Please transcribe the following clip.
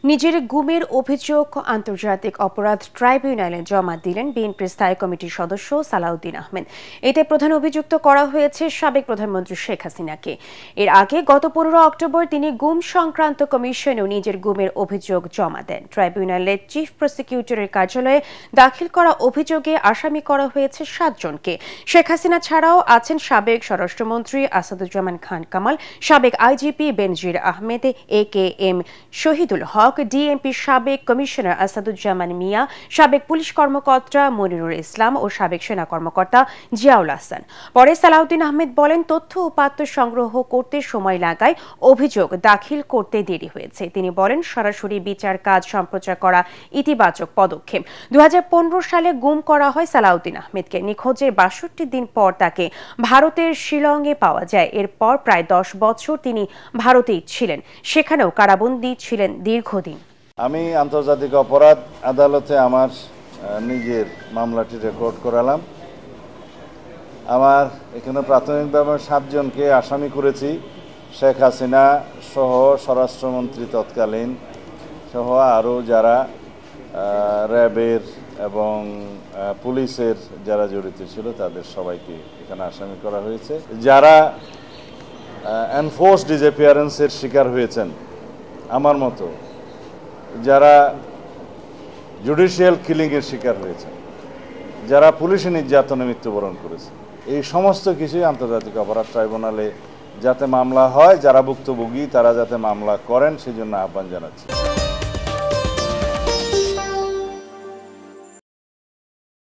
নিজের গুমের অভিযোগ আন্তর্জাতিক অপরাধ ট্রাইব্যুনালে জমা দিলেন বিএনপির স্থায়ী কমিটির সদস্য সালাউদ্দিন আহমেদ। এতে প্রধান অভিযুক্ত করা হয়েছে সাবেক প্রধানমন্ত্রী শেখ হাসিনাকে। এর আগে গত 15 অক্টোবর তিনি গুম সংক্রান্ত কমিশনেও নিজের গুমের অভিযোগ জমা দেন। ট্রাইব্যুনালের চিফ প্রসিকিউটরের কার্যালয়ে দাখিল করা অভিযোগে আসামি করা হয়েছে 7 জনকে। শেখ হাসিনা ছাড়াও আছেন সাবেক স্বরাষ্ট্রমন্ত্রী আসাদুজ্জামান খান কামাল, সাবেক আইজিপি বেনজির আহমেদ, AKM শহীদুল হক, ডিএমপির সাবেক কমিশনার আসাদুজ্জামান মিয়া, সাবেক পুলিশ কর্মকর্তা মনিরুল ইসলাম ও সাবেক সেনা কর্মকর্তা জিয়াউল হাসান। পরে সালাউদ্দিন আহমেদ বলেন, তথ্য উপাত্ত সংগ্রহ করতে সময় লাগায় অভিযোগ দাখিল করতে দেরি হয়েছে। তিনি বলেন, সরাসরি বিচার কাজ সম্প্রচার করা ইতিবাচক পদক্ষেপ। 2015 সালে গুম করা হয় সালাউদ্দিন আহমেদকে। নিখোঁজের 62 দিন পর তাকে ভারতের শিলংয়ে পাওয়া যায়। এরপর প্রায় 10 বছর তিনি ভারতেই ছিলেন, সেখানেও কারাবন্দী ছিলেন দীর্ঘদিন। আমি আন্তর্জাতিক অপরাধ আদালতে আমার নিজের মামলাটি রেকর্ড করালাম। আমার এখানে প্রাথমিকভাবে 7 জনকে আসামি করেছি। শেখ হাসিনা সহ স্বরাষ্ট্রমন্ত্রী তৎকালীন সহ আরও যারা র্যাবের এবং পুলিশের যারা জড়িত ছিল তাদের সবাইকে এখানে আসামি করা হয়েছে। যারা এনফোর্স ডিসঅ্যাপিয়ারেন্সের শিকার হয়েছেন আমার মতো, যারা জুডিশিয়াল কিলিংয়ের শিকার হয়েছে, যারা পুলিশি নির্যাতনে মৃত্যুবরণ করেছে, এই সমস্ত কিছুই আন্তর্জাতিক অপরাধ ট্রাইব্যুনালে যাতে মামলা হয়, যারা ভুক্তভোগী তারা যাতে মামলা করেন সেজন্য আহ্বান জানাচ্ছি।